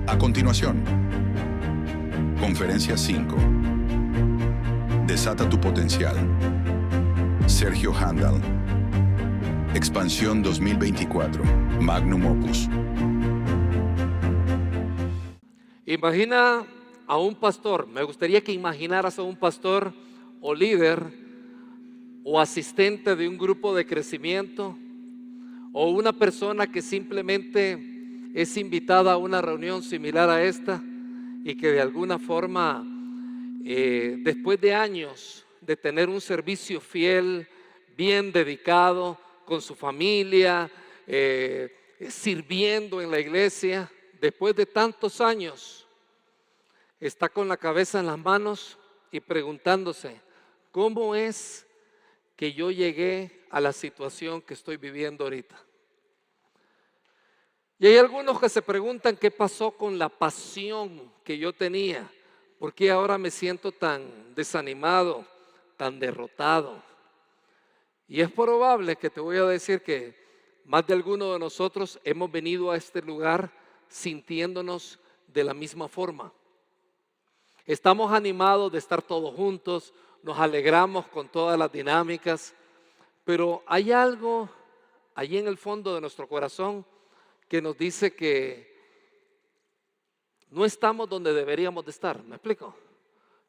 A continuación, Conferencia 5. Desata tu potencial. Sergio Handal. Expansión 2024. Magnum Opus. Imagina a un pastor. Me gustaría que imaginaras a un pastor o líder o asistente de un grupo de crecimiento o una persona que simplemente es invitada a una reunión similar a esta y que de alguna forma, después de años de tener un servicio fiel, bien dedicado, con su familia, sirviendo en la iglesia, después de tantos años, está con la cabeza en las manos y preguntándose, ¿cómo es que yo llegué a la situación que estoy viviendo ahorita? Y hay algunos que se preguntan qué pasó con la pasión que yo tenía, por qué ahora me siento tan desanimado, tan derrotado. Y es probable que te voy a decir que más de alguno de nosotros hemos venido a este lugar sintiéndonos de la misma forma. Estamos animados de estar todos juntos, nos alegramos con todas las dinámicas, pero hay algo allí en el fondo de nuestro corazón que nos dice que no estamos donde deberíamos de estar. ¿Me explico?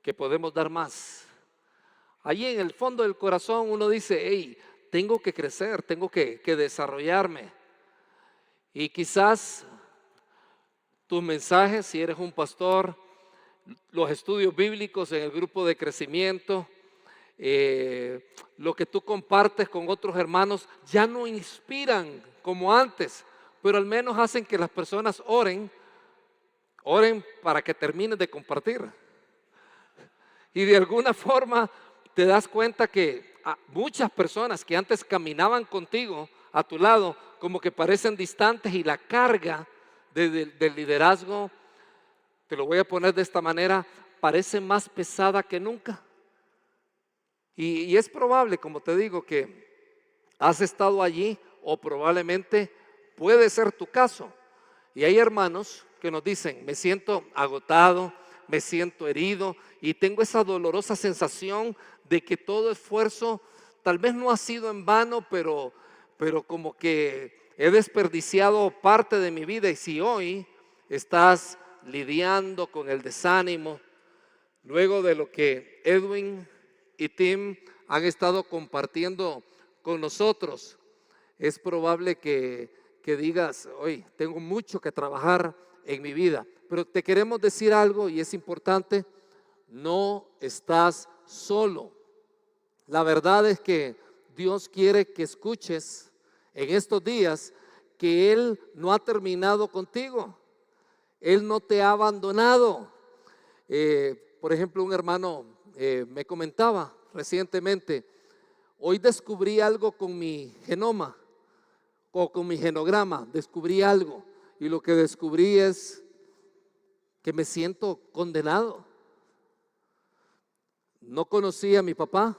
Que podemos dar más. Allí en el fondo del corazón uno dice, hey, tengo que crecer, tengo que desarrollarme. Y quizás tus mensajes, si eres un pastor, los estudios bíblicos en el grupo de crecimiento, lo que tú compartes con otros hermanos ya no inspiran como antes, pero al menos hacen que las personas oren para que termines de compartir. Y de alguna forma te das cuenta que muchas personas que antes caminaban contigo a tu lado como que parecen distantes y la carga del liderazgo, te lo voy a poner de esta manera, parece más pesada que nunca. Y es probable, como te digo, que has estado allí o probablemente puede ser tu caso. Y hay hermanos que nos dicen, me siento agotado, me siento herido y tengo esa dolorosa sensación de que todo esfuerzo tal vez no ha sido en vano, pero como que he desperdiciado parte de mi vida. Y si hoy estás lidiando con el desánimo, luego de lo que Edwin y Tim han estado compartiendo con nosotros, es probable que digas, hoy tengo mucho que trabajar en mi vida. Pero te queremos decir algo y es importante, no estás solo. La verdad es que Dios quiere que escuches en estos días que Él no ha terminado contigo. Él no te ha abandonado. Por ejemplo, un hermano me comentaba recientemente, hoy descubrí algo con mi genoma o con mi genograma, descubrí algo y lo que descubrí es que me siento condenado. No conocí a mi papá.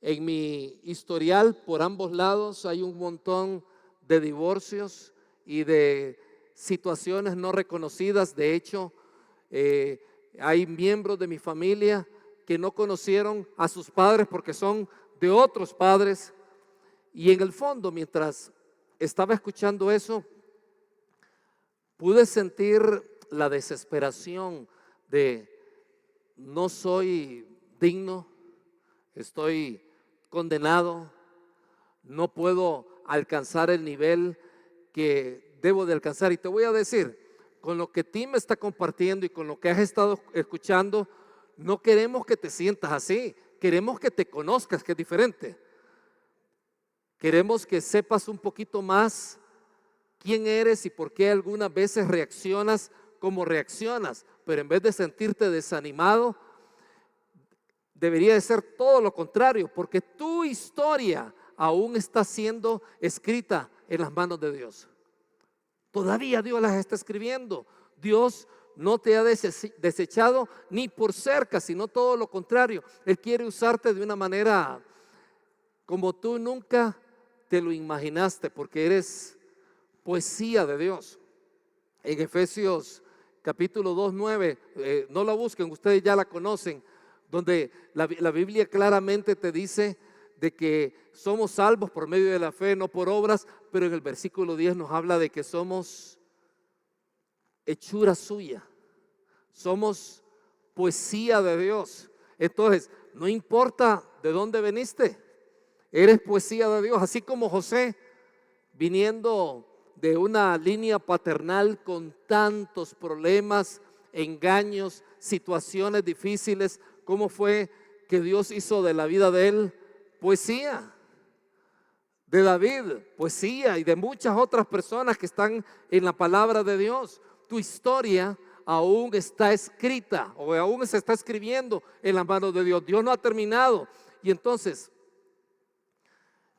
En mi historial por ambos lados hay un montón de divorcios y de situaciones no reconocidas. De hecho, hay miembros de mi familia que no conocieron a sus padres porque son de otros padres. Y en el fondo, mientras estaba escuchando eso, pude sentir la desesperación de no soy digno, estoy condenado, no puedo alcanzar el nivel que debo de alcanzar. Y te voy a decir, con lo que Tim está compartiendo y con lo que has estado escuchando, no queremos que te sientas así, queremos que te conozcas, que es diferente. Queremos que sepas un poquito más quién eres y por qué algunas veces reaccionas como reaccionas, pero en vez de sentirte desanimado, debería de ser todo lo contrario, porque tu historia aún está siendo escrita en las manos de Dios. Todavía Dios las está escribiendo. Dios no te ha desechado ni por cerca, sino todo lo contrario. Él quiere usarte de una manera como tú nunca te lo imaginaste, porque eres poesía de Dios. en Efesios capítulo 2, 9, no la busquen, ustedes ya la conocen, donde la Biblia claramente te dice de que somos salvos por medio de la fe, no por obras, pero en el versículo 10 nos habla de que somos hechura suya, somos poesía de Dios. Entonces, no importa de dónde veniste, eres poesía de Dios, así como José, viniendo de una línea paternal con tantos problemas, engaños, situaciones difíciles. ¿Cómo fue que Dios hizo de la vida de él poesía? De David, poesía, y de muchas otras personas que están en la palabra de Dios. Tu historia aún está escrita o aún se está escribiendo en la mano de Dios. Dios no ha terminado. Y entonces,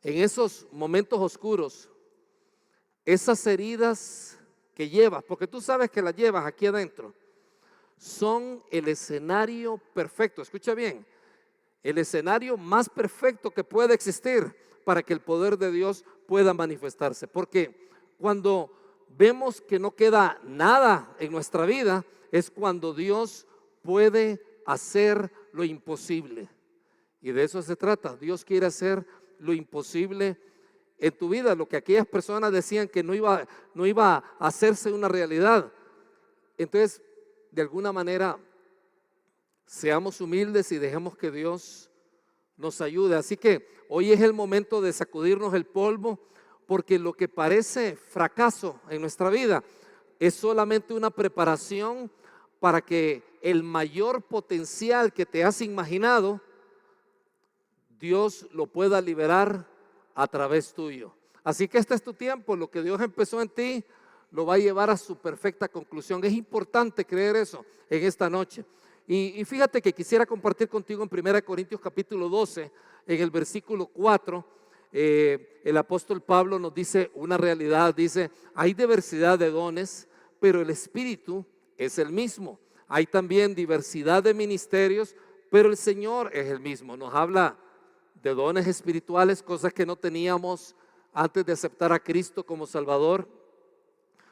en esos momentos oscuros, esas heridas que llevas, porque tú sabes que las llevas aquí adentro, son el escenario perfecto. Escucha bien, el escenario más perfecto que puede existir para que el poder de Dios pueda manifestarse. Porque cuando vemos que no queda nada en nuestra vida, es cuando Dios puede hacer lo imposible. Y de eso se trata. Dios quiere hacer lo imposible en tu vida, lo que aquellas personas decían que no iba a hacerse una realidad. Entonces, de alguna manera, seamos humildes y dejemos que Dios nos ayude. Así que hoy es el momento de sacudirnos el polvo, porque lo que parece fracaso en nuestra vida es solamente una preparación para que el mayor potencial que te has imaginado, Dios lo pueda liberar a través tuyo. Así que este es tu tiempo. Lo que Dios empezó en ti lo va a llevar a su perfecta conclusión. Es importante creer eso en esta noche. Y fíjate que quisiera compartir contigo en 1 Corintios capítulo 12, en el versículo 4, el apóstol Pablo nos dice una realidad. Dice: hay diversidad de dones, pero el Espíritu es el mismo. Hay también diversidad de ministerios, pero el Señor es el mismo. Nos habla de dones espirituales, cosas que no teníamos antes de aceptar a Cristo como Salvador.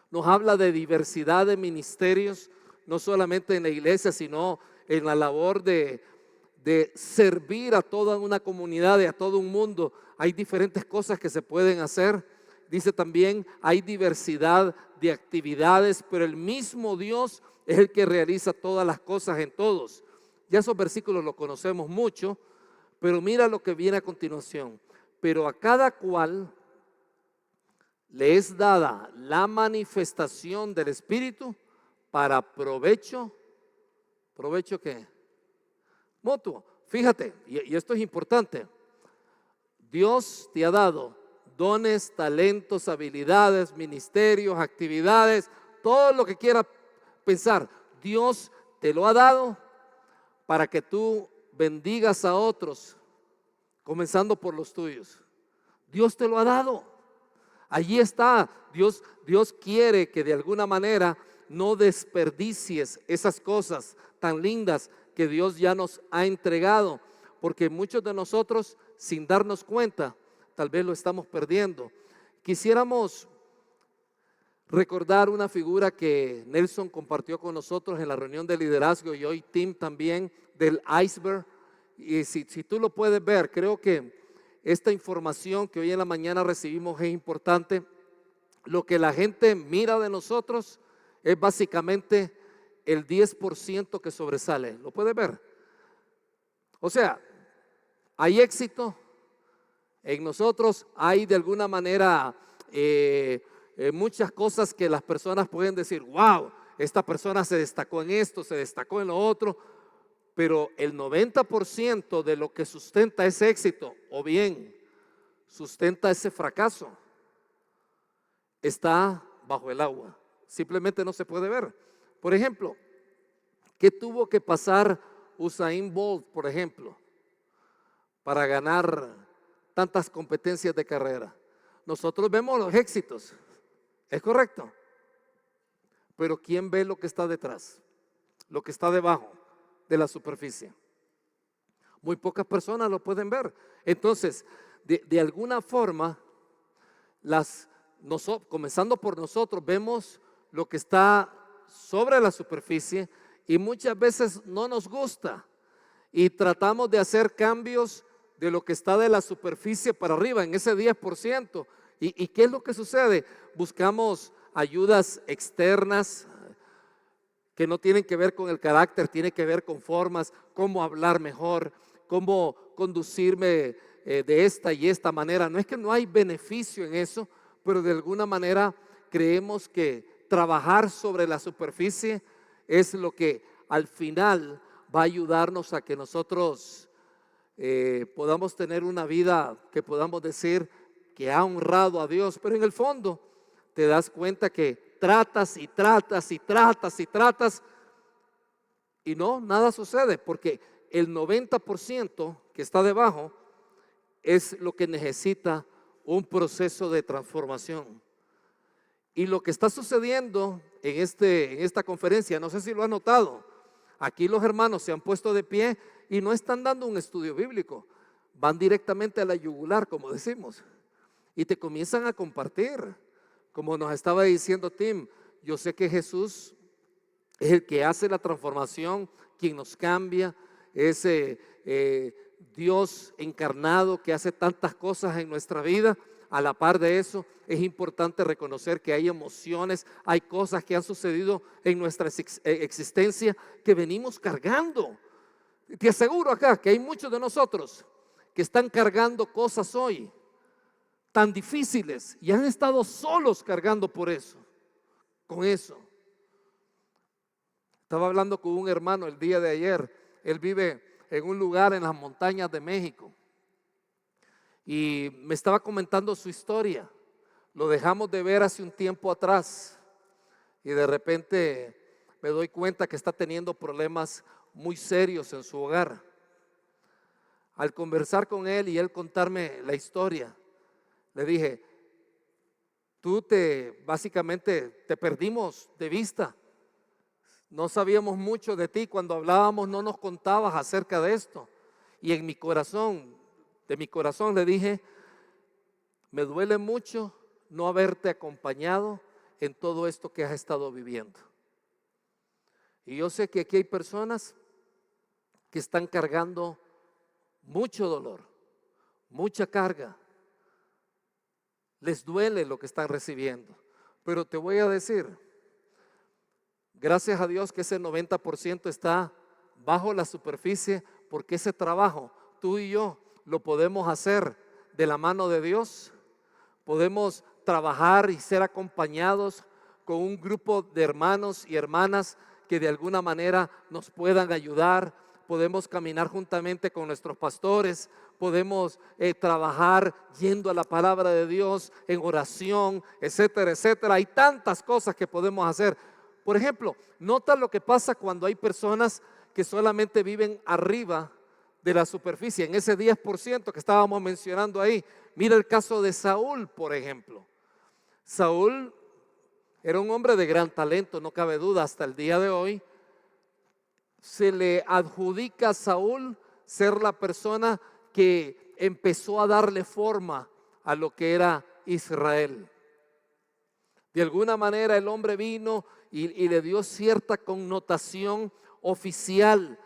Nos habla de diversidad de ministerios, no solamente en la iglesia, sino en la labor de servir a toda una comunidad y a todo un mundo. Hay diferentes cosas que se pueden hacer. Dice también, hay diversidad de actividades, pero el mismo Dios es el que realiza todas las cosas en todos. Ya esos versículos los conocemos mucho, pero mira lo que viene a continuación. Pero a cada cual le es dada la manifestación del Espíritu para provecho. ¿Provecho qué? Mutuo. Fíjate, y esto es importante. Dios te ha dado dones, talentos, habilidades, ministerios, actividades, todo lo que quieras pensar. Dios te lo ha dado para que tú bendigas a otros, comenzando por los tuyos. Dios te lo ha dado. Allí está. Dios quiere que de alguna manera no desperdicies esas cosas tan lindas que Dios ya nos ha entregado, porque muchos de nosotros, sin darnos cuenta, tal vez lo estamos perdiendo. Quisiéramos recordar una figura que Nelson compartió con nosotros en la reunión de liderazgo, y hoy Tim también, del iceberg. Y si tú lo puedes ver, creo que esta información que hoy en la mañana recibimos es importante. Lo que la gente mira de nosotros es básicamente el 10% que sobresale. ¿Lo puedes ver? O sea, hay éxito en nosotros, hay de alguna manera muchas cosas que las personas pueden decir: wow, esta persona se destacó en esto, se destacó en lo otro. Pero el 90% de lo que sustenta ese éxito, o bien sustenta ese fracaso, está bajo el agua. Simplemente no se puede ver. Por ejemplo, ¿qué tuvo que pasar Usain Bolt, por ejemplo, para ganar tantas competencias de carrera? Nosotros vemos los éxitos, ¿es correcto? Pero ¿quién ve lo que está detrás? Lo que está debajo de la superficie. Muy pocas personas lo pueden ver. Entonces, de alguna forma, comenzando por nosotros, vemos lo que está sobre la superficie y muchas veces no nos gusta y tratamos de hacer cambios de lo que está de la superficie para arriba, en ese 10%. ¿Y qué es lo que sucede? Buscamos ayudas externas que no tienen que ver con el carácter, tienen que ver con formas, cómo hablar mejor, cómo conducirme de esta y esta manera. No es que no hay beneficio en eso, pero de alguna manera creemos que trabajar sobre la superficie es lo que al final va a ayudarnos a que nosotros podamos tener una vida que podamos decir que ha honrado a Dios, pero en el fondo te das cuenta que tratas y tratas y tratas y tratas y no, nada sucede, porque el 90% que está debajo es lo que necesita un proceso de transformación. Y lo que está sucediendo en esta conferencia, no sé si lo has notado, aquí los hermanos se han puesto de pie y no están dando un estudio bíblico, van directamente a la yugular, como decimos, y te comienzan a compartir. Como nos estaba diciendo Tim, yo sé que Jesús es el que hace la transformación, quien nos cambia, es Dios encarnado que hace tantas cosas en nuestra vida. A la par de eso, es importante reconocer que hay emociones, hay cosas que han sucedido en nuestra existencia que venimos cargando. Te aseguro acá que hay muchos de nosotros que están cargando cosas hoy tan difíciles y han estado solos cargando por eso, con eso. Estaba hablando con un hermano el día de ayer. Él vive en un lugar en las montañas de México y me estaba comentando su historia. Lo dejamos de ver hace un tiempo atrás y de repente me doy cuenta que está teniendo problemas muy serios en su hogar. Al conversar con él y él contarme la historia, le dije, básicamente te perdimos de vista. No sabíamos mucho de ti. Cuando hablábamos no nos contabas acerca de esto. Y en mi corazón, de mi corazón le dije, me duele mucho no haberte acompañado en todo esto que has estado viviendo. Y yo sé que aquí hay personas que están cargando mucho dolor, mucha carga. Les duele lo que están recibiendo. Pero te voy a decir, gracias a Dios que ese 90% está bajo la superficie, porque ese trabajo tú y yo lo podemos hacer de la mano de Dios. Podemos trabajar y ser acompañados con un grupo de hermanos y hermanas que de alguna manera nos puedan ayudar. Podemos caminar juntamente con nuestros pastores, podemos trabajar yendo a la palabra de Dios en oración, etcétera, etcétera. Hay tantas cosas que podemos hacer. Por ejemplo, nota lo que pasa cuando hay personas que solamente viven arriba de la superficie, en ese 10% que estábamos mencionando ahí. Mira el caso de Saúl, por ejemplo. Saúl era un hombre de gran talento, no cabe duda, hasta el día de hoy. Se le adjudica a Saúl ser la persona que empezó a darle forma a lo que era Israel. De alguna manera el hombre vino y le dio cierta connotación oficial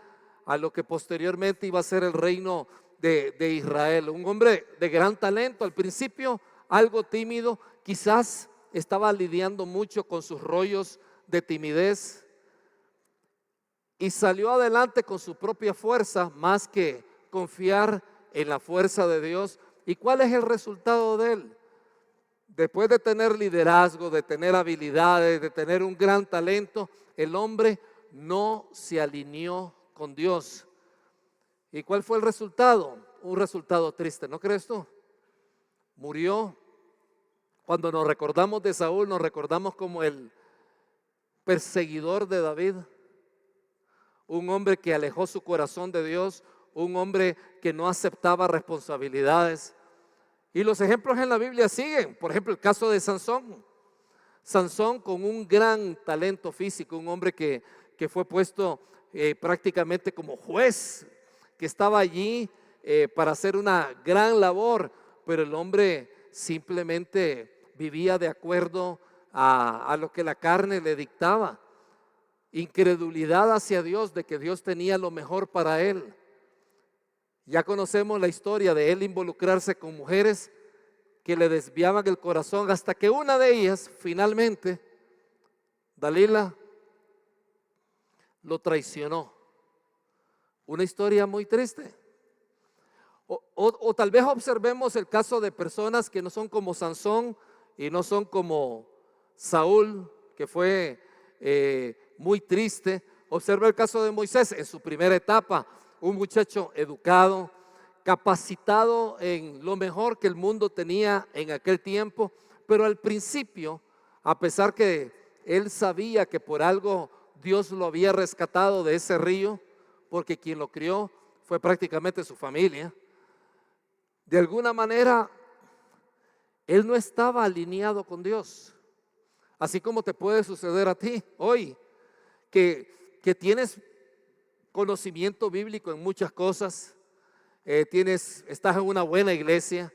a lo que posteriormente iba a ser el reino de Israel. Un hombre de gran talento, al principio algo tímido, quizás estaba lidiando mucho con sus rollos de timidez y salió adelante con su propia fuerza más que confiar en la fuerza de Dios. ¿Y cuál es el resultado de él? Después de tener liderazgo, de tener habilidades, de tener un gran talento, el hombre no se alineó con Dios. ¿Y cuál fue el resultado? Un resultado triste, ¿no crees tú? Murió. Cuando nos recordamos de Saúl, nos recordamos como el perseguidor de David, un hombre que alejó su corazón de Dios, un hombre que no aceptaba responsabilidades. Y los ejemplos en la Biblia siguen. Por ejemplo, el caso de Sansón. Sansón, con un gran talento físico, un hombre que fue puesto prácticamente como juez, que estaba allí para hacer una gran labor, pero el hombre simplemente vivía de acuerdo a lo que la carne le dictaba. Incredulidad hacia Dios de que Dios tenía lo mejor para él. Ya conocemos la historia de él involucrarse con mujeres que le desviaban el corazón hasta que una de ellas finalmente, Dalila, lo traicionó. Una historia muy triste. O tal vez observemos el caso de personas que no son como Sansón y no son como Saúl, que fue muy triste. Observa el caso de Moisés en su primera etapa, un muchacho educado, capacitado en lo mejor que el mundo tenía en aquel tiempo, pero al principio, a pesar que él sabía que por algo Dios lo había rescatado de ese río, porque quien lo crió fue prácticamente su familia, de alguna manera él no estaba alineado con Dios. Así como te puede suceder a ti hoy, que tienes conocimiento bíblico en muchas cosas, estás en una buena iglesia,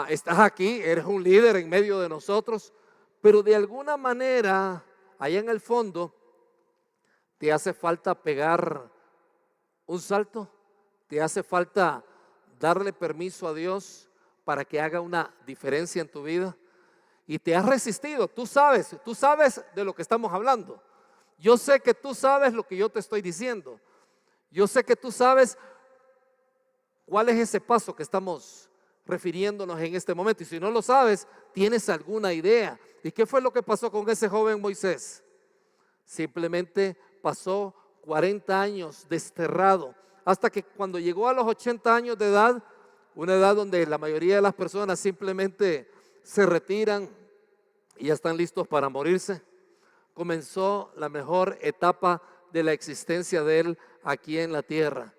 estás aquí, eres un líder en medio de nosotros, pero de alguna manera, allá en el fondo, te hace falta pegar un salto, te hace falta darle permiso a Dios para que haga una diferencia en tu vida. Y te has resistido, tú sabes de lo que estamos hablando. Yo sé que tú sabes lo que yo te estoy diciendo. Yo sé que tú sabes cuál es ese paso que estamos refiriéndonos en este momento. Y si no lo sabes, tienes alguna idea. ¿Y qué fue lo que pasó con ese joven Moisés? Simplemente pasó 40 años desterrado, hasta que cuando llegó a los 80 años de edad, una edad donde la mayoría de las personas simplemente se retiran y ya están listos para morirse, comenzó la mejor etapa de la existencia de él aquí en la tierra.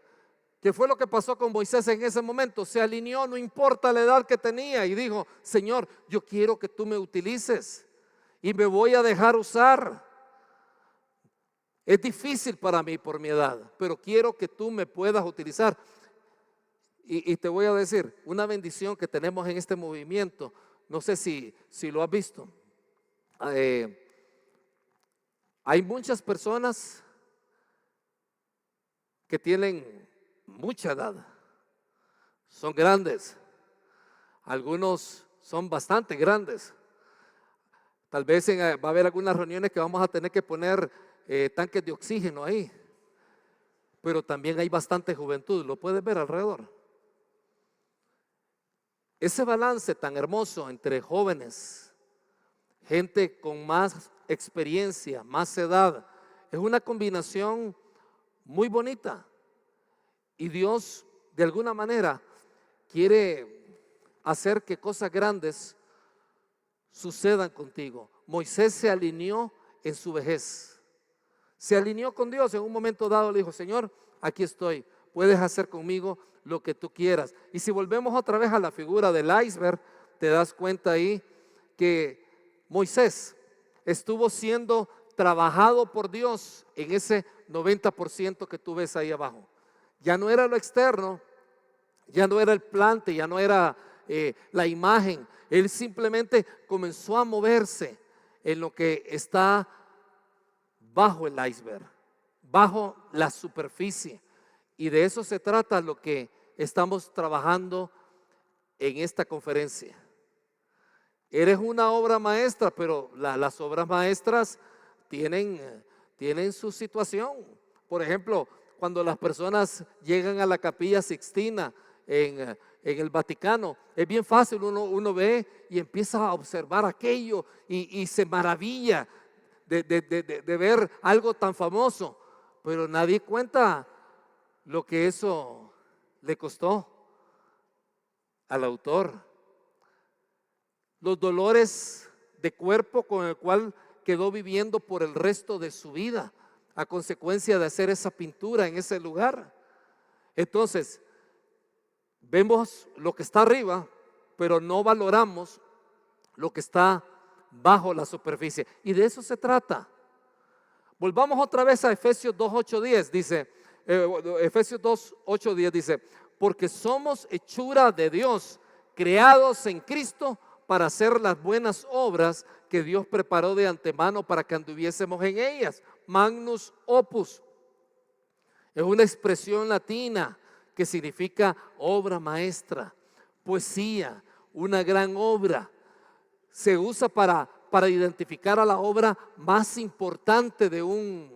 ¿Qué fue lo que pasó con Moisés en ese momento? Se alineó, no importa la edad que tenía, y dijo: Señor, yo quiero que tú me utilices y me voy a dejar usar. Es difícil para mí por mi edad, pero quiero que tú me puedas utilizar. Y te voy a decir, una bendición que tenemos en este movimiento, no sé si lo has visto. Hay muchas personas que tienen mucha edad, son grandes, algunos son bastante grandes. Tal vez va a haber algunas reuniones que vamos a tener que poner tanques de oxígeno ahí, pero también hay bastante juventud, lo puedes ver alrededor. Ese balance tan hermoso entre jóvenes, gente con más experiencia, más edad, es una combinación muy bonita. Y Dios, de alguna manera, quiere hacer que cosas grandes sucedan contigo. Moisés se alineó en su vejez. Se alineó con Dios. En un momento dado le dijo: Señor, aquí estoy, puedes hacer conmigo lo que tú quieras. Y si volvemos otra vez a la figura del iceberg, te das cuenta ahí que Moisés estuvo siendo trabajado por Dios en ese 90% que tú ves ahí abajo. Ya no era lo externo, ya no era el plante, ya no era la imagen. Él simplemente comenzó a moverse en lo que está bajo el iceberg, bajo la superficie. Y de eso se trata lo que estamos trabajando en esta conferencia. Eres una obra maestra, pero las obras maestras tienen su situación. Por ejemplo, cuando las personas llegan a la Capilla Sixtina en el Vaticano, es bien fácil, uno ve y empieza a observar aquello y se maravilla de ver algo tan famoso, pero nadie cuenta lo que eso le costó al autor, los dolores de cuerpo con el cual quedó viviendo por el resto de su vida a consecuencia de hacer esa pintura en ese lugar. Entonces, vemos lo que está arriba, pero no valoramos lo que está bajo la superficie. Y de eso se trata. Volvamos otra vez a Efesios 2:8-10. Dice, Efesios 2:8-10 dice: porque somos hechura de Dios, creados en Cristo para hacer las buenas obras que Dios preparó de antemano para que anduviésemos en ellas. Magnus opus es una expresión latina que significa obra maestra, poesía, una gran obra. Se usa para identificar a la obra más importante de un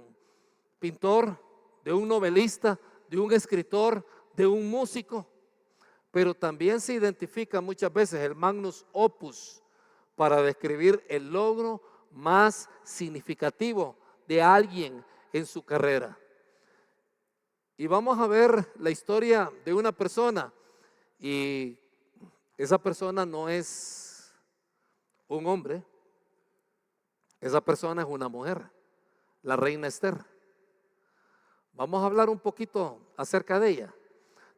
pintor, de un novelista, de un escritor, de un músico. Pero también se identifica muchas veces el magnus opus para describir el logro más significativo de alguien en su carrera. Y vamos a ver la historia de una persona, y esa persona no es un hombre, esa persona es una mujer, la reina Esther. Vamos a hablar un poquito acerca de ella.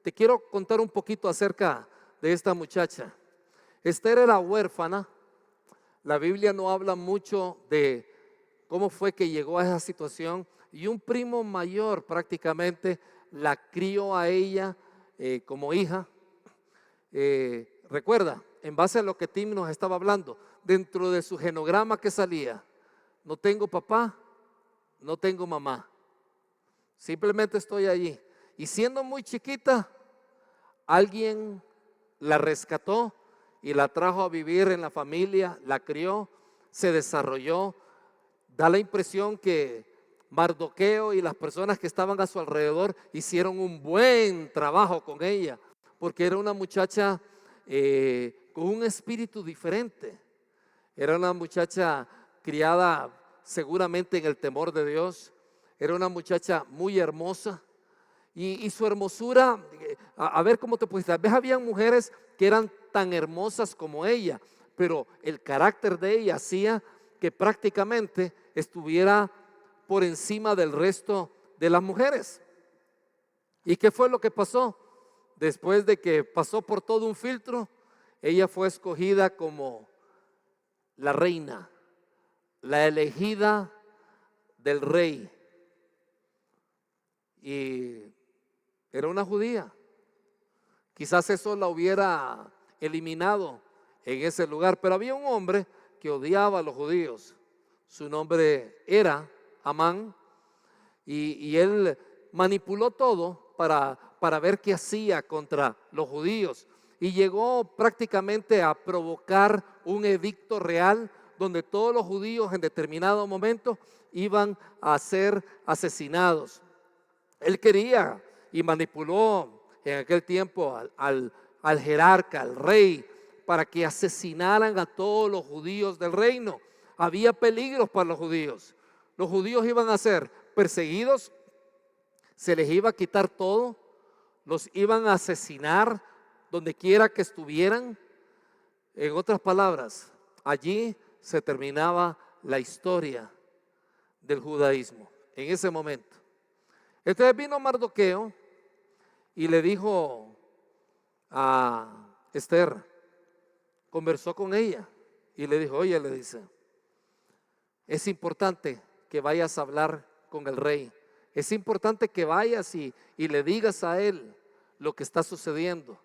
Te quiero contar un poquito acerca de esta muchacha. Esther era huérfana. La Biblia no habla mucho de cómo fue que llegó a esa situación, y un primo mayor prácticamente la crió a ella como hija. Recuerda, en base a lo que Tim nos estaba hablando, dentro de su genograma que salía, no tengo papá, no tengo mamá, simplemente estoy allí. Y siendo muy chiquita, alguien la rescató y la trajo a vivir en la familia, la crió, se desarrolló. Da la impresión que Mardoqueo y las personas que estaban a su alrededor hicieron un buen trabajo con ella, porque era una muchacha con un espíritu diferente. Era una muchacha criada seguramente en el temor de Dios. Era una muchacha muy hermosa. Y su hermosura, a ver cómo te puedes decir, tal vez habían mujeres que eran tan hermosas como ella, pero el carácter de ella hacía que prácticamente estuviera por encima del resto de las mujeres. ¿Y qué fue lo que pasó? Después de que pasó por todo un filtro, ella fue escogida como la reina, la elegida del rey. Y era una judía. Quizás eso la hubiera eliminado en ese lugar, pero había un hombre que odiaba a los judíos. Su nombre era Amán, y él manipuló todo para ver qué hacía contra los judíos, y llegó prácticamente a provocar un edicto real donde todos los judíos en determinado momento iban a ser asesinados. Él quería y manipuló en aquel tiempo al jerarca, al rey, para que asesinaran a todos los judíos del reino. Había peligros para los judíos. Los judíos iban a ser perseguidos, se les iba a quitar todo, los iban a asesinar donde quiera que estuvieran. En otras palabras, allí se terminaba la historia del judaísmo en ese momento. Entonces vino Mardoqueo y le dijo a Esther, conversó con ella y le dijo, oye, le dice, es importante que vayas a hablar con el rey. Es importante que vayas y le digas a él lo que está sucediendo.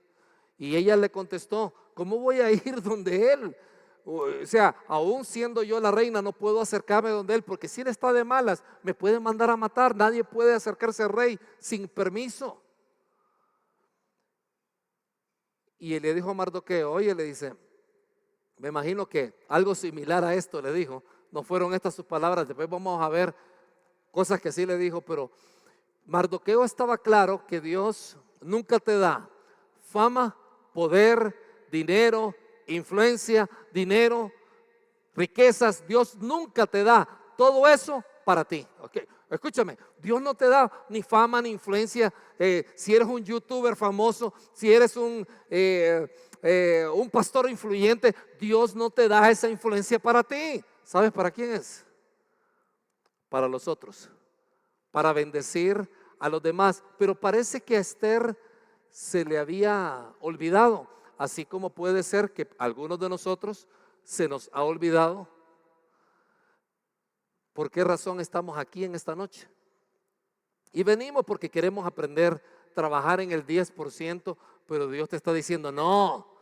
Y ella le contestó, ¿cómo voy a ir donde él? O sea, aún siendo yo la reina, no puedo acercarme donde él, porque si él está de malas, me puede mandar a matar. Nadie puede acercarse al rey sin permiso. Y él le dijo a Mardoqueo, oye, le dice, me imagino que algo similar a esto le dijo. No fueron estas sus palabras, después vamos a ver cosas que sí le dijo, pero Mardoqueo estaba claro que Dios nunca te da fama, poder, dinero, influencia, dinero, riquezas. Dios nunca te da todo eso para ti. Okay. Escúchame, Dios no te da ni fama ni influencia. Si eres un youtuber famoso, si eres un pastor influyente, Dios no te da esa influencia para ti. ¿Sabes para quién es? Para los otros, para bendecir a los demás. Pero parece que a Esther se le había olvidado, así como puede ser que a algunos de nosotros se nos ha olvidado. ¿Por qué razón estamos aquí en esta noche? Y venimos porque queremos aprender, trabajar en el 10%, pero Dios te está diciendo, no,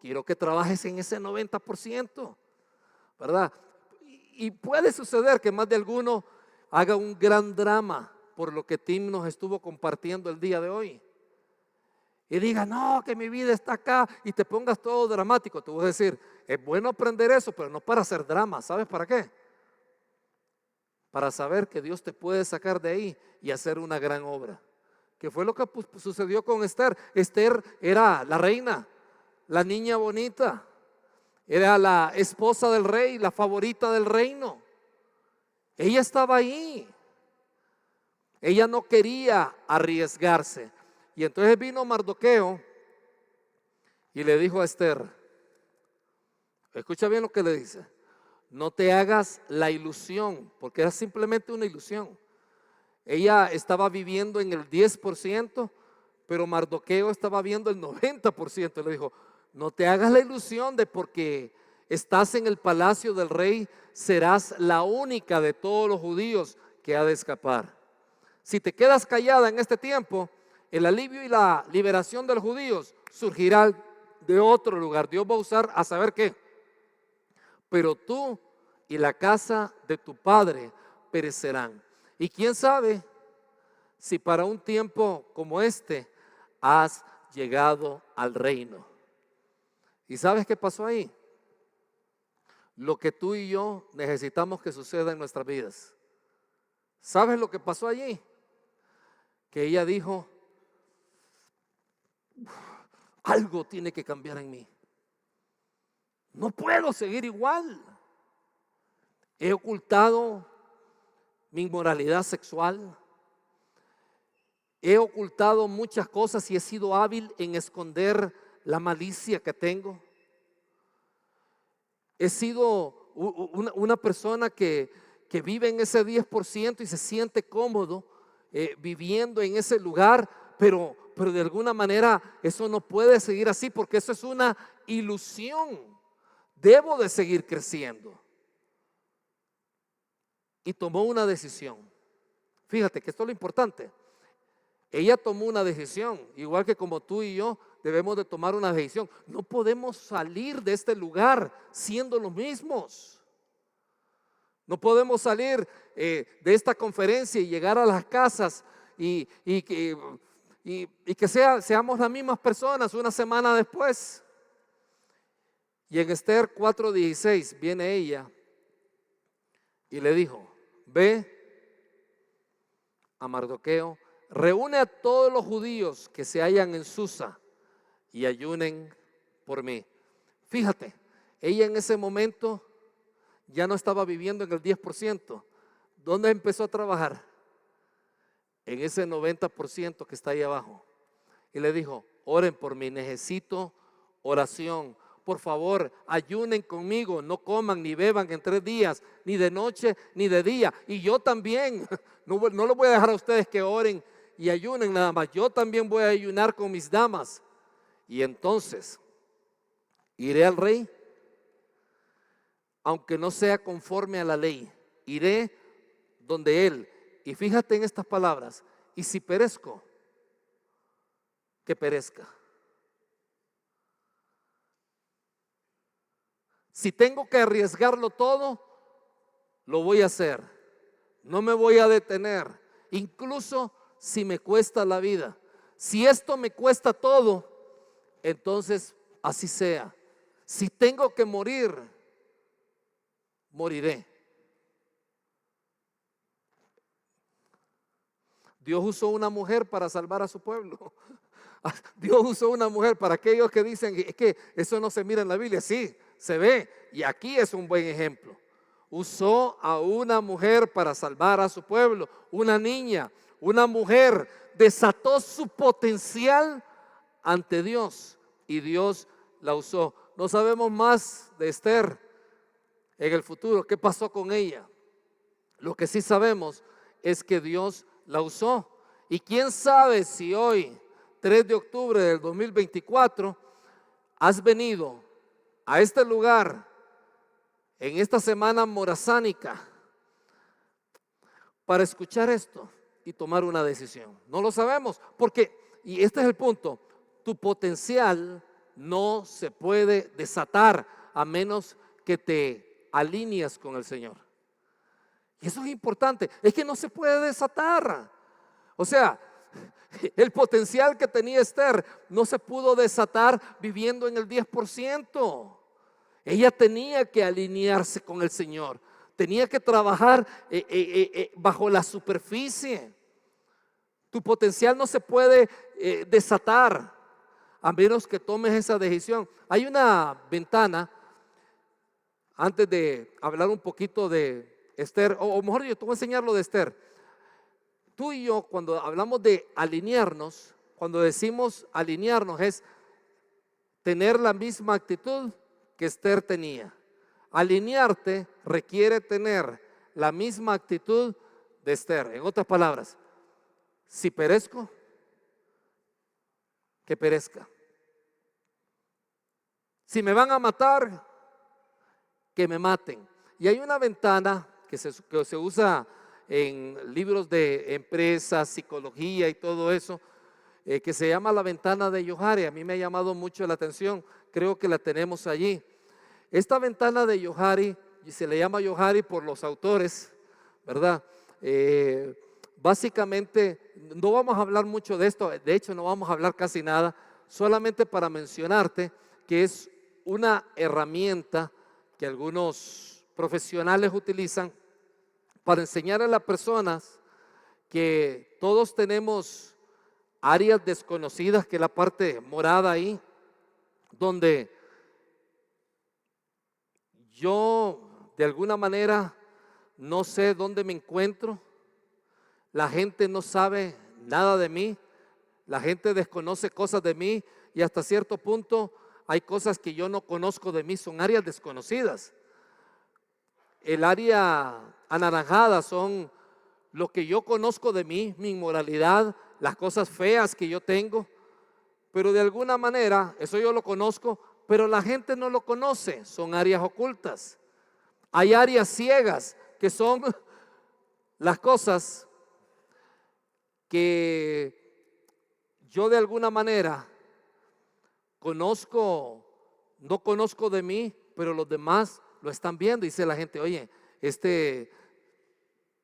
quiero que trabajes en ese 90%, ¿verdad? Y puede suceder que más de alguno haga un gran drama por lo que Tim nos estuvo compartiendo el día de hoy. Y diga, no, que mi vida está acá, y te pongas todo dramático. Te voy a decir, es bueno aprender eso, pero no para hacer drama. ¿Sabes para qué? Para saber que Dios te puede sacar de ahí y hacer una gran obra. Que fue lo que sucedió con Esther. Esther era la reina, la niña bonita, era la esposa del rey, la favorita del reino. Ella estaba ahí. Ella no quería arriesgarse. Y entonces vino Mardoqueo y le dijo a Esther, escucha bien lo que le dice, no te hagas la ilusión, porque era simplemente una ilusión. Ella estaba viviendo en el 10%, pero Mardoqueo estaba viendo el 90%. Le dijo, no te hagas la ilusión de porque estás en el palacio del rey, serás la única de todos los judíos que ha de escapar. Si te quedas callada en este tiempo, el alivio y la liberación de los judíos surgirá de otro lugar. Dios va a usar a saber qué. Pero tú y la casa de tu padre perecerán. Y quién sabe si para un tiempo como este has llegado al reino. ¿Y sabes qué pasó ahí? Lo que tú y yo necesitamos que suceda en nuestras vidas. ¿Sabes lo que pasó allí? Que ella dijo, algo tiene que cambiar en mí. No puedo seguir igual. He ocultado mi inmoralidad sexual. He ocultado muchas cosas y he sido hábil en esconder la malicia que tengo. He sido una persona que vive en ese 10% y se siente cómodo viviendo en ese lugar, pero de alguna manera eso no puede seguir así porque eso es una ilusión. Debo de seguir creciendo. Y tomó una decisión. Fíjate que esto es lo importante. Ella tomó una decisión, igual que como tú y yo debemos de tomar una decisión. No podemos salir de este lugar siendo los mismos. No podemos salir de esta conferencia y llegar a las casas y que seamos las mismas personas una semana después. Y en Esther 4:16 viene ella y le dijo, ve a Mardoqueo, reúne a todos los judíos que se hallan en Susa y ayunen por mí. Fíjate, ella en ese momento ya no estaba viviendo en el 10%. ¿Dónde empezó a trabajar? En ese 90% que está ahí abajo. Y le dijo, oren por mí, necesito oración. Por favor, ayunen conmigo, no coman ni beban en 3 días, ni de noche ni de día. Y yo también, no lo voy a dejar a ustedes que oren y ayunen nada más. Yo también voy a ayunar con mis damas. Y entonces, iré al rey, aunque no sea conforme a la ley. Iré donde él. Y fíjate en estas palabras, y si perezco, que perezca. Si tengo que arriesgarlo todo, lo voy a hacer. No me voy a detener, incluso si me cuesta la vida. Si esto me cuesta todo, entonces así sea. Si tengo que morir, moriré. Dios usó una mujer para salvar a su pueblo. Dios usó una mujer para aquellos que dicen que eso no se mira en la Biblia. Sí, se ve, y aquí es un buen ejemplo. Usó a una mujer para salvar a su pueblo, una niña, una mujer, desató su potencial ante Dios y Dios la usó. No sabemos más de Esther en el futuro, qué pasó con ella. Lo que sí sabemos es que Dios la usó. Y quién sabe si hoy, 3 de octubre del 2024, has venido a este lugar en esta semana morazánica para escuchar esto y tomar una decisión. No lo sabemos porque, y este es el punto, tu potencial no se puede desatar a menos que te alinees con el Señor. Y eso es importante, es que no se puede desatar. O sea, el potencial que tenía Esther no se pudo desatar viviendo en el 10%. Ella tenía que alinearse con el Señor, tenía que trabajar bajo la superficie. Tu potencial no se puede desatar a menos que tomes esa decisión. Hay una ventana, antes de hablar un poquito de Esther, o mejor yo te voy a enseñar lo de Esther. Tú y yo, cuando hablamos de alinearnos, cuando decimos alinearnos, es tener la misma actitud que Esther tenía. Alinearte requiere tener la misma actitud de Esther. En otras palabras, si perezco, que perezca. Si me van a matar, que me maten. Y hay una ventana que se usa en libros de empresas, psicología y todo eso, que se llama la ventana de Johari. A mí me ha llamado mucho la atención, creo que la tenemos allí. Esta ventana de Johari, y se le llama Johari por los autores, ¿verdad? Básicamente, no vamos a hablar mucho de esto, de hecho no vamos a hablar casi nada, solamente para mencionarte que es una herramienta que algunos profesionales utilizan para enseñar a las personas que todos tenemos áreas desconocidas, que es la parte morada ahí, donde yo de alguna manera no sé dónde me encuentro, la gente no sabe nada de mí, la gente desconoce cosas de mí y hasta cierto punto hay cosas que yo no conozco de mí, son áreas desconocidas. El área anaranjada son lo que yo conozco de mí, mi inmoralidad, las cosas feas que yo tengo, pero de alguna manera eso yo lo conozco, pero la gente no lo conoce, son áreas ocultas. Hay áreas ciegas que son las cosas que yo de alguna manera conozco, no conozco de mí, pero los demás lo están viendo y dice la gente, oye, este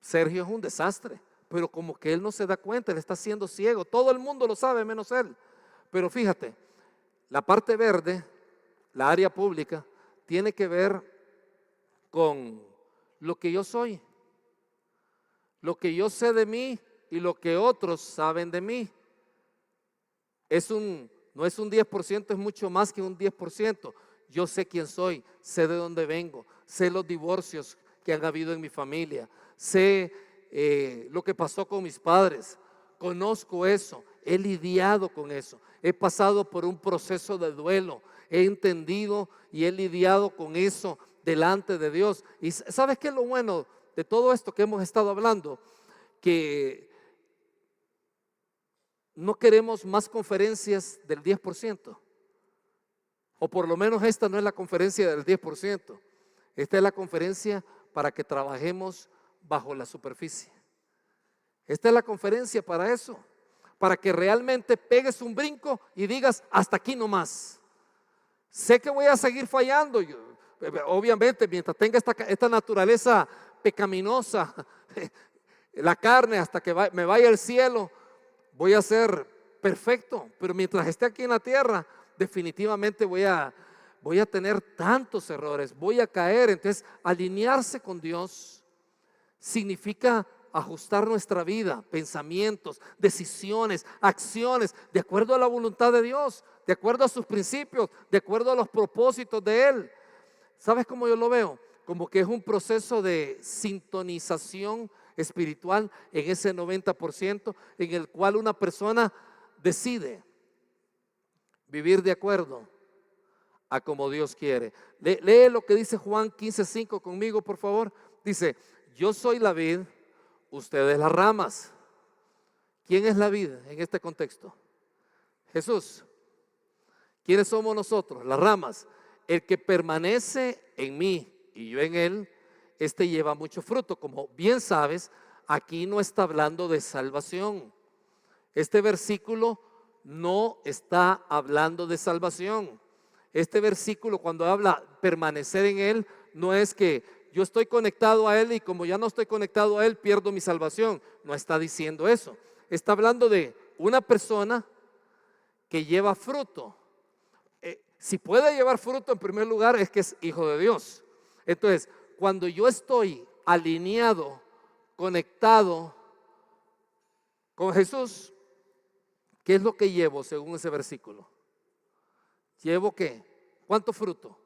Sergio es un desastre, pero como que él no se da cuenta, él está siendo ciego, todo el mundo lo sabe menos él. Pero fíjate, la parte verde, la área pública, tiene que ver con lo que yo soy, lo que yo sé de mí y lo que otros saben de mí. No es un 10%, es mucho más que un 10%. Yo sé quién soy, sé de dónde vengo, sé los divorcios que han habido en mi familia, sé lo que pasó con mis padres, conozco eso, he lidiado con eso, he pasado por un proceso de duelo, he entendido y he lidiado con eso delante de Dios. Y ¿sabes qué es lo bueno de todo esto que hemos estado hablando? Que no queremos más conferencias del 10%. O por lo menos esta no es la conferencia del 10%. Esta es la conferencia para que trabajemos bajo la superficie. Esta es la conferencia para eso. Para que realmente pegues un brinco y digas, hasta aquí nomás. Sé que voy a seguir fallando. Obviamente, mientras tenga esta naturaleza pecaminosa, la carne, hasta que me vaya al cielo, voy a ser perfecto. Pero mientras esté aquí en la tierra, definitivamente voy a tener tantos errores, voy a caer. Entonces, alinearse con Dios significa ajustar nuestra vida, pensamientos, decisiones, acciones, de acuerdo a la voluntad de Dios, de acuerdo a sus principios, de acuerdo a los propósitos de Él. ¿Sabes cómo yo lo veo? Como que es un proceso de sintonización espiritual en ese 90%, en el cual una persona decide vivir de acuerdo a como Dios quiere. Lee lo que dice Juan 15:5 conmigo, por favor. Dice, yo soy la vid, ustedes las ramas. ¿Quién es la vid en este contexto? Jesús. ¿Quiénes somos nosotros? Las ramas. El que permanece en mí y yo en él, este lleva mucho fruto. Como bien sabes, aquí no está hablando de salvación. Este versículo no está hablando de salvación. Este versículo, cuando habla permanecer en Él, no es que yo estoy conectado a Él y como ya no estoy conectado a Él, pierdo mi salvación. No está diciendo eso. Está hablando de una persona que lleva fruto. Si puede llevar fruto, en primer lugar, es que es hijo de Dios. Entonces, cuando yo estoy alineado, conectado con Jesús, ¿qué es lo que llevo según ese versículo? ¿Llevo qué? ¿Cuánto fruto?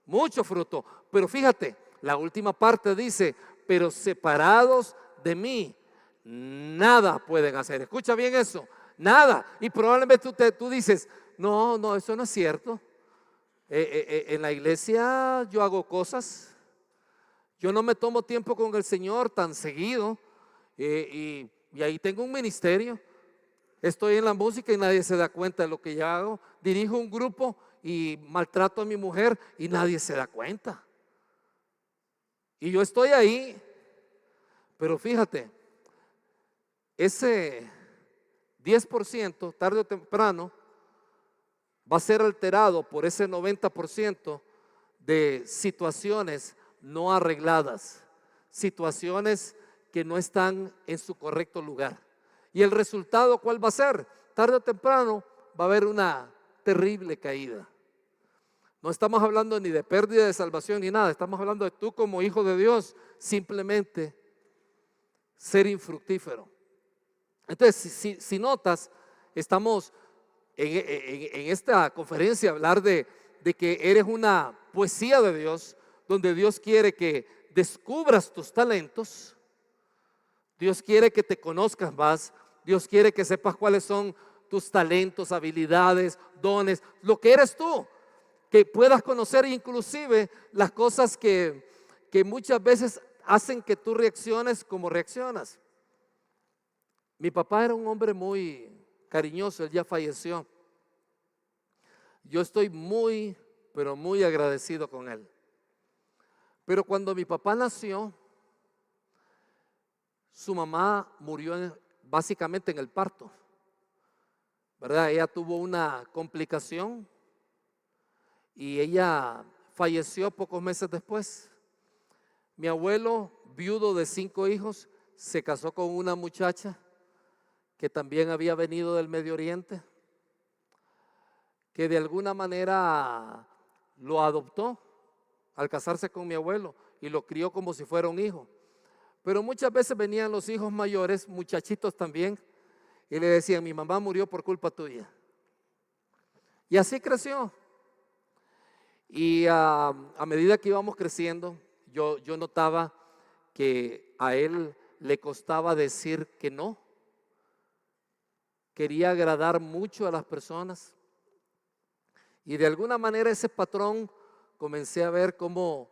Mucho fruto. Pero fíjate, la última parte dice, pero separados de mí, nada pueden hacer. Escucha bien eso, nada. Y probablemente tú dices, no, eso no es cierto. En la iglesia yo hago cosas. Yo no me tomo tiempo con el Señor tan seguido. Y ahí tengo un ministerio. Estoy en la música y nadie se da cuenta de lo que yo hago. Dirijo un grupo y maltrato a mi mujer y nadie se da cuenta. Y yo estoy ahí. Pero fíjate, ese 10% tarde o temprano va a ser alterado por ese 90% de situaciones no arregladas, situaciones que no están en su correcto lugar. ¿Y el resultado cuál va a ser? Tarde o temprano va a haber una terrible caída. No estamos hablando ni de pérdida de salvación ni nada, estamos hablando de tú como hijo de Dios, simplemente ser infructífero. Entonces, si notas, estamos en esta conferencia hablar de que eres una poesía de Dios, donde Dios quiere que descubras tus talentos, Dios quiere que te conozcas más, Dios quiere que sepas cuáles son tus talentos, habilidades, dones, lo que eres tú, que puedas conocer inclusive las cosas que muchas veces hacen que tú reacciones como reaccionas. Mi papá era un hombre muy cariñoso, él ya falleció. Yo estoy muy, pero muy agradecido con él. Pero cuando mi papá nació, su mamá murió básicamente en el parto, ¿verdad? Ella tuvo una complicación y ella falleció pocos meses después. Mi abuelo, viudo de 5 hijos, se casó con una muchacha que también había venido del Medio Oriente, que de alguna manera lo adoptó al casarse con mi abuelo y lo crió como si fuera un hijo. Pero muchas veces venían los hijos mayores, muchachitos también, y le decían, mi mamá murió por culpa tuya. Y así creció. Y a medida que íbamos creciendo, yo notaba que a él le costaba decir que no. Quería agradar mucho a las personas. Y de alguna manera ese patrón comencé a ver cómo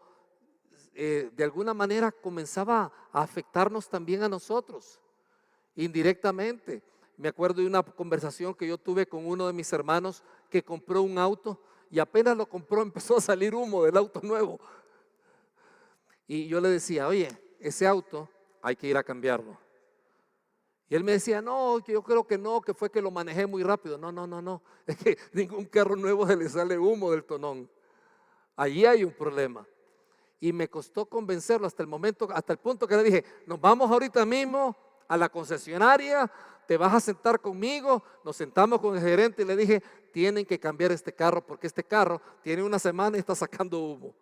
de alguna manera comenzaba a afectarnos también a nosotros, indirectamente. Me acuerdo de una conversación que yo tuve con uno de mis hermanos que compró un auto y apenas lo compró empezó a salir humo del auto nuevo. Y yo le decía, oye, ese auto hay que ir a cambiarlo. Y él me decía, no, que yo creo que no, que fue que lo manejé muy rápido. No, es que ningún carro nuevo se le sale humo del tonón. Allí hay un problema. Y me costó convencerlo hasta el punto que le dije, nos vamos ahorita mismo a la concesionaria, te vas a sentar conmigo, nos sentamos con el gerente y le dije, tienen que cambiar este carro porque este carro tiene una semana y está sacando humo.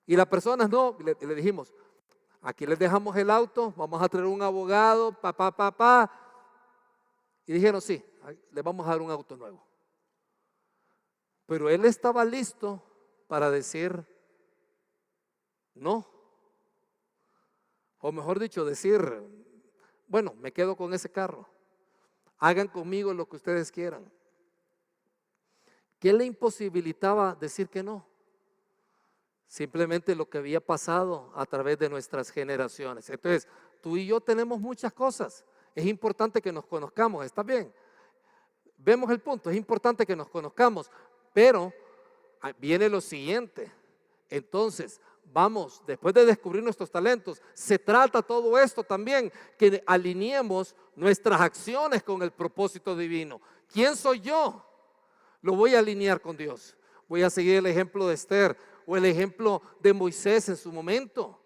Y las personas no, le dijimos, aquí les dejamos el auto, vamos a traer un abogado, Y dijeron, sí, le vamos a dar un auto nuevo. Pero él estaba listo para decir no. O mejor dicho, decir, bueno, me quedo con ese carro. Hagan conmigo lo que ustedes quieran. ¿Qué le imposibilitaba decir que no? Simplemente lo que había pasado a través de nuestras generaciones. Entonces, tú y yo tenemos muchas cosas. Es importante que nos conozcamos, ¿está bien? Vemos el punto, es importante que nos conozcamos, pero viene lo siguiente. Entonces, vamos, después de descubrir nuestros talentos, se trata todo esto también, que alineemos nuestras acciones con el propósito divino. ¿Quién soy yo? Lo voy a alinear con Dios. Voy a seguir el ejemplo de Esther o el ejemplo de Moisés en su momento.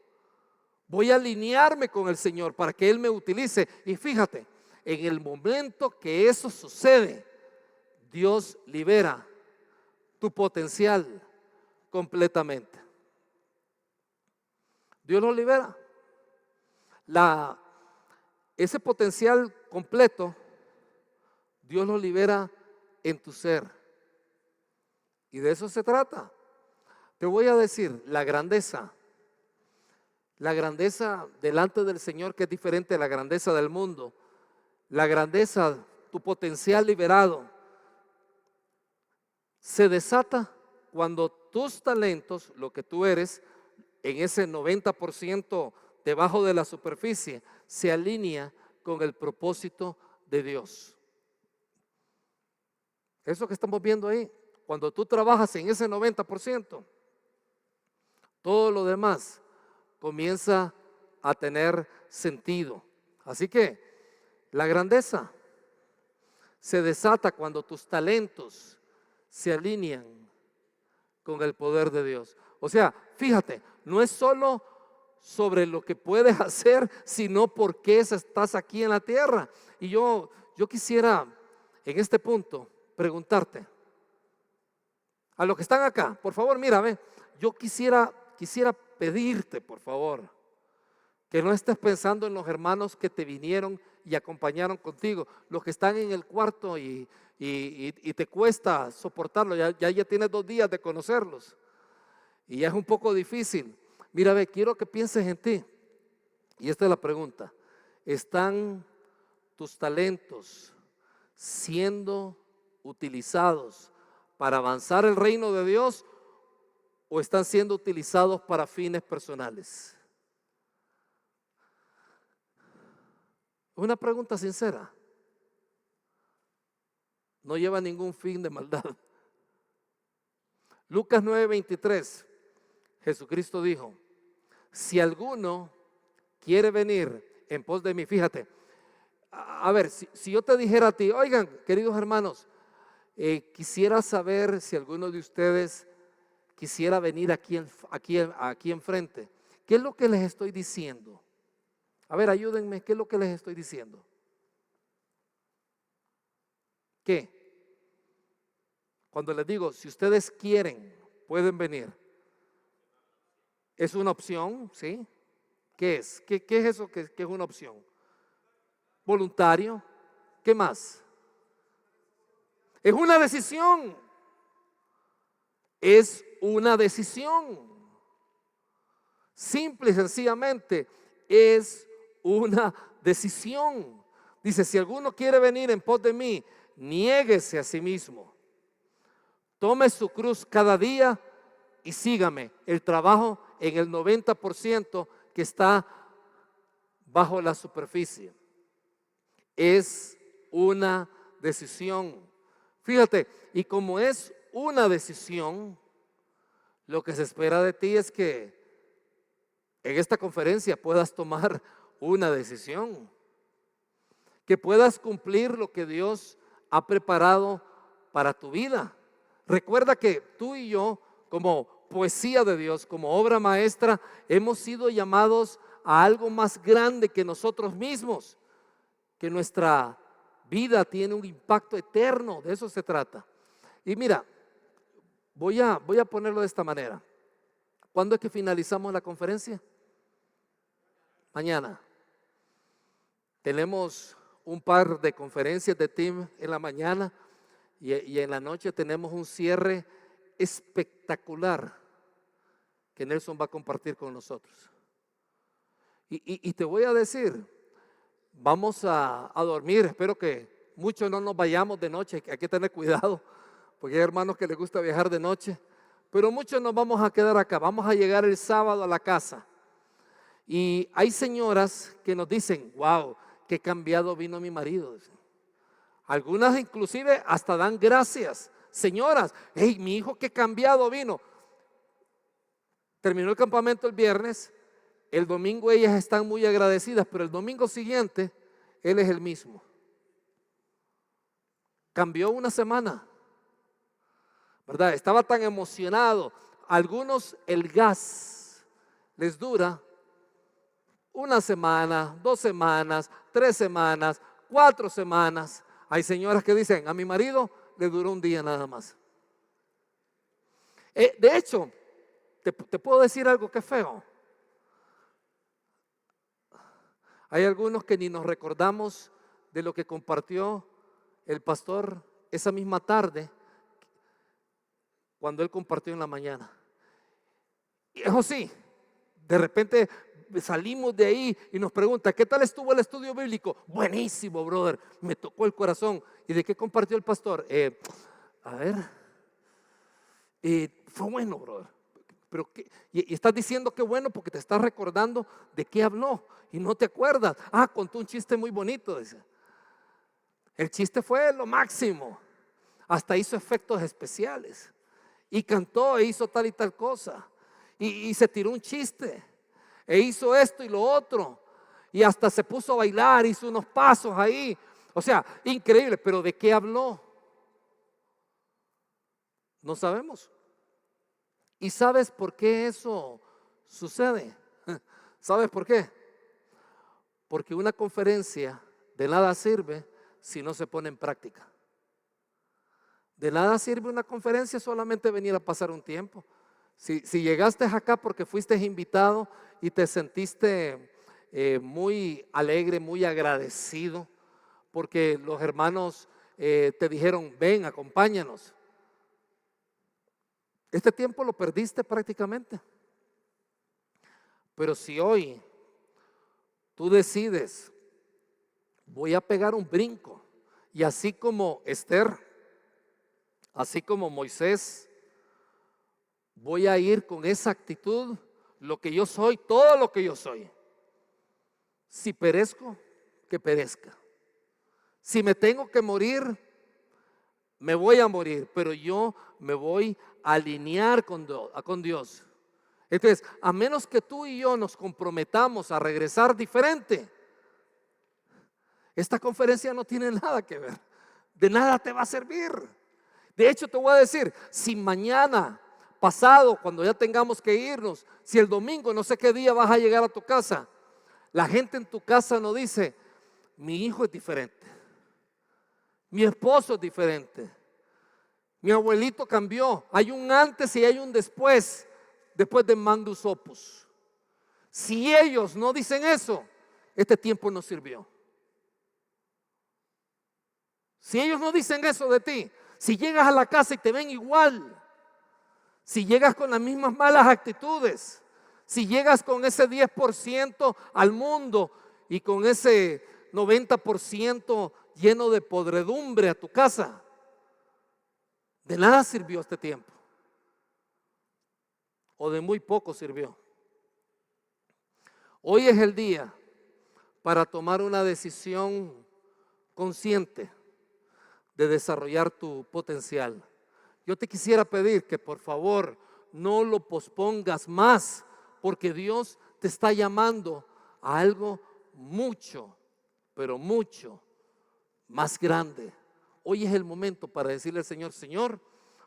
Voy a alinearme con el Señor para que Él me utilice. Y fíjate, en el momento que eso sucede, Dios libera tu potencial completamente. Dios lo libera. Ese potencial completo, Dios lo libera en tu ser. Y de eso se trata. Te voy a decir, la grandeza delante del Señor, que es diferente a la grandeza del mundo. La grandeza, tu potencial liberado, se desata cuando tus talentos, lo que tú eres, en ese 90% debajo de la superficie, se alinea con el propósito de Dios. Eso que estamos viendo ahí, cuando tú trabajas en ese 90%, todo lo demás comienza a tener sentido. Así que la grandeza se desata cuando tus talentos se alinean con el poder de Dios. O sea, fíjate, no es solo sobre lo que puedes hacer, sino por qué estás aquí en la tierra. Y yo quisiera en este punto preguntarte, a los que están acá, por favor, mira, ve, yo quisiera pedirte, por favor, que no estés pensando en los hermanos que te vinieron y acompañaron contigo, los que están en el cuarto y te cuesta soportarlo, ya tienes 2 días de conocerlos y ya es un poco difícil. Mira, ve, quiero que pienses en ti. Y esta es la pregunta: ¿están tus talentos siendo utilizados para avanzar el reino de Dios o están siendo utilizados para fines personales? Una pregunta sincera. No lleva ningún fin de maldad. Lucas 9:23, Jesucristo dijo: si alguno quiere venir en pos de mí, fíjate, a ver, si yo te dijera a ti, oigan, queridos hermanos, quisiera saber si alguno de ustedes quisiera venir aquí enfrente, ¿qué es lo que les estoy diciendo? A ver, ayúdenme, ¿qué es lo que les estoy diciendo? ¿Qué? Cuando les digo, si ustedes quieren, pueden venir. ¿Es una opción? ¿Sí? ¿Qué es? ¿Qué es eso que es una opción? ¿Voluntario? ¿Qué más? Es una decisión. Es una decisión. Simple y sencillamente es una decisión. Dice, si alguno quiere venir en pos de mí, niéguese a sí mismo. Tome su cruz cada día y sígame. El trabajo en el 90% que está bajo la superficie. Es una decisión. Fíjate, y como es una decisión, lo que se espera de ti es que en esta conferencia puedas tomar una decisión, que puedas cumplir lo que Dios ha preparado para tu vida. Recuerda que tú y yo, como poesía de Dios, como obra maestra, hemos sido llamados a algo más grande que nosotros mismos, que nuestra vida tiene un impacto eterno. De eso se trata. Y mira, voy a ponerlo de esta manera. ¿Cuándo es que finalizamos la conferencia? Mañana. Tenemos un par de conferencias de team en la mañana y en la noche tenemos un cierre espectacular que Nelson va a compartir con nosotros. Y te voy a decir, vamos a dormir. Espero que muchos no nos vayamos de noche. Hay que tener cuidado porque hay hermanos que les gusta viajar de noche, pero muchos nos vamos a quedar acá. Vamos a llegar el sábado a la casa y hay señoras que nos dicen, wow, qué cambiado vino mi marido. Algunas inclusive hasta dan gracias. Señoras, hey, mi hijo qué cambiado vino. Terminó el campamento el viernes, el domingo ellas están muy agradecidas, pero el domingo siguiente él es el mismo. Cambió una semana, ¿verdad? Estaba tan emocionado. Algunos el gas les dura una semana, 2 semanas, 3 semanas, 4 semanas. Hay señoras que dicen, a mi marido le duró un día nada más. De hecho, te puedo decir algo que es feo. Hay algunos que ni nos recordamos de lo que compartió el pastor esa misma tarde cuando él compartió en la mañana. Y eso sí, de repente salimos de ahí y nos pregunta, ¿qué tal estuvo el estudio bíblico? Buenísimo, brother, me tocó el corazón. ¿Y de qué compartió el pastor? Fue bueno, brother. Pero y estás diciendo que bueno porque te estás recordando de qué habló y no te acuerdas. Contó un chiste muy bonito, dice. El chiste fue lo máximo. Hasta hizo efectos especiales. Y cantó e hizo tal y tal cosa. Y se tiró un chiste. E hizo esto y lo otro. Y hasta se puso a bailar, hizo unos pasos ahí. O sea, increíble. Pero ¿de qué habló? No sabemos. ¿Y sabes por qué eso sucede? ¿Sabes por qué? Porque una conferencia de nada sirve si no se pone en práctica. De nada sirve una conferencia solamente venir a pasar un tiempo. Si llegaste acá porque fuiste invitado y te sentiste muy alegre, muy agradecido, porque los hermanos te dijeron, ven, acompáñanos. Este tiempo lo perdiste prácticamente. Pero si hoy tú decides, voy a pegar un brinco, y así como Esther, así como Moisés, voy a ir con esa actitud, lo que yo soy, todo lo que yo soy. Si perezco, que perezca. Si me tengo que morir, me voy a morir, pero yo me voy a alinear con Dios. Entonces, a menos que tú y yo nos comprometamos a regresar diferente, esta conferencia no tiene nada que ver. De nada te va a servir. De hecho, te voy a decir, si mañana, pasado, cuando ya tengamos que irnos, si el domingo, no sé qué día vas a llegar a tu casa, la gente en tu casa no dice, mi hijo es diferente, mi esposo es diferente, mi abuelito cambió, hay un antes y hay un después de Magnus Opus. Si ellos no dicen eso, este tiempo no sirvió. Si ellos no dicen eso de ti, si llegas a la casa y te ven igual, si llegas con las mismas malas actitudes, si llegas con ese 10% al mundo y con ese 90% lleno de podredumbre a tu casa, de nada sirvió este tiempo. O de muy poco sirvió. Hoy es el día para tomar una decisión consciente de desarrollar tu potencial. Yo te quisiera pedir que por favor no lo pospongas más, porque Dios te está llamando a algo mucho, pero mucho más grande. Hoy es el momento para decirle al Señor, Señor,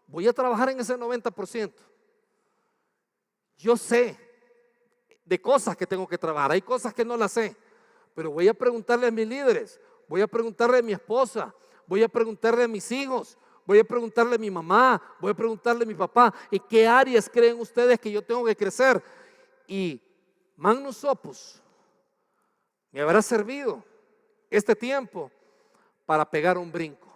voy a trabajar en ese 90%. Yo sé de cosas que tengo que trabajar, hay cosas que no las sé, pero voy a preguntarle a mis líderes, voy a preguntarle a mi esposa, voy a preguntarle a mis hijos, voy a preguntarle a mi mamá, voy a preguntarle a mi papá, ¿en qué áreas creen ustedes que yo tengo que crecer? Y Magnus Opus me habrá servido este tiempo para pegar un brinco.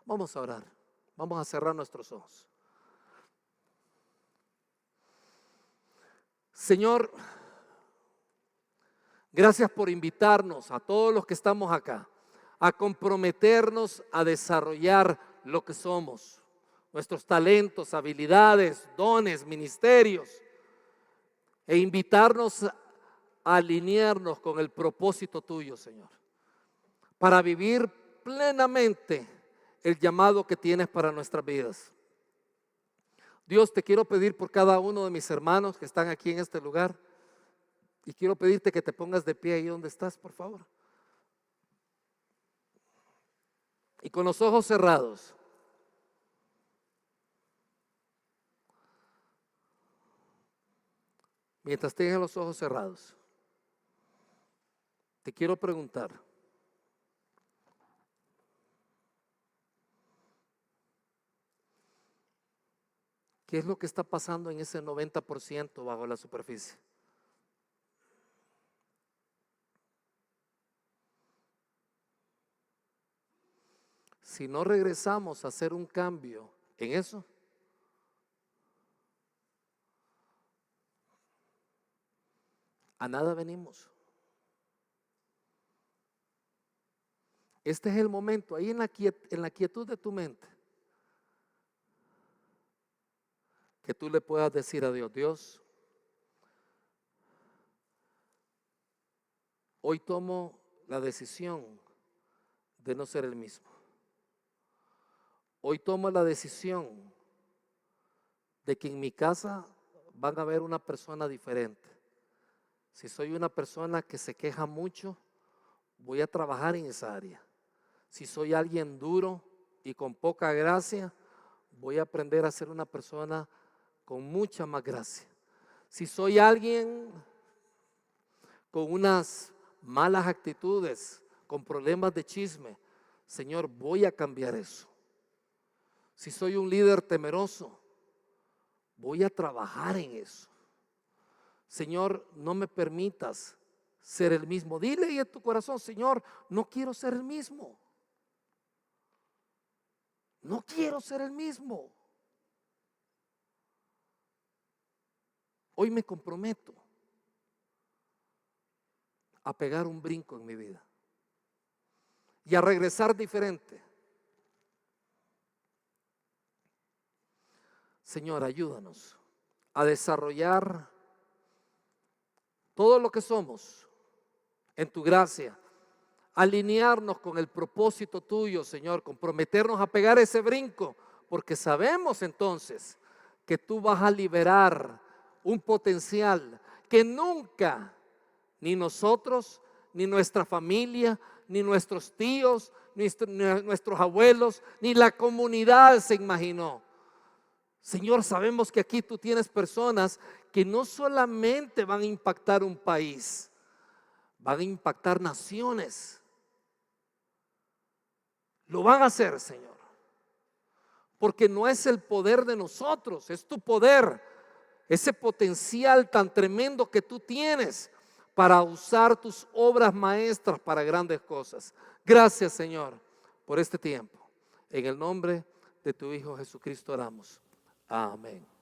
Vamos a orar, vamos a cerrar nuestros ojos. Señor, gracias por invitarnos a todos los que estamos acá a comprometernos a desarrollar lo que somos, nuestros talentos, habilidades, dones, ministerios, e invitarnos a alinearnos con el propósito tuyo, Señor, para vivir plenamente el llamado que tienes para nuestras vidas. Dios, te quiero pedir por cada uno de mis hermanos que están aquí en este lugar, y quiero pedirte que te pongas de pie ahí donde estás, por favor. Y con los ojos cerrados, mientras tengas los ojos cerrados, te quiero preguntar, ¿qué es lo que está pasando en ese 90% bajo la superficie? Si no regresamos a hacer un cambio en eso, a nada venimos. Este es el momento, ahí en la quietud de tu mente, que tú le puedas decir a Dios, Dios, hoy tomo la decisión de no ser el mismo. Hoy tomo la decisión de que en mi casa van a ver una persona diferente. Si soy una persona que se queja mucho, voy a trabajar en esa área. Si soy alguien duro y con poca gracia, voy a aprender a ser una persona con mucha más gracia. Si soy alguien con unas malas actitudes, con problemas de chisme, Señor, voy a cambiar eso. Si soy un líder temeroso, voy a trabajar en eso. Señor, no me permitas ser el mismo. Dile ahí en tu corazón, Señor, no quiero ser el mismo. No quiero ser el mismo. Hoy me comprometo a pegar un brinco en mi vida y a regresar diferente. Señor, ayúdanos a desarrollar todo lo que somos en tu gracia, alinearnos con el propósito tuyo, Señor, comprometernos a pegar ese brinco, porque sabemos entonces que tú vas a liberar un potencial que nunca, ni nosotros, ni nuestra familia, ni nuestros tíos, ni nuestros abuelos, ni la comunidad se imaginó. Señor, sabemos que aquí tú tienes personas que no solamente van a impactar un país, van a impactar naciones. Lo van a hacer, Señor, porque no es el poder de nosotros, es tu poder, ese potencial tan tremendo que tú tienes para usar tus obras maestras para grandes cosas. Gracias, Señor, por este tiempo. En el nombre de tu Hijo Jesucristo oramos. Amén.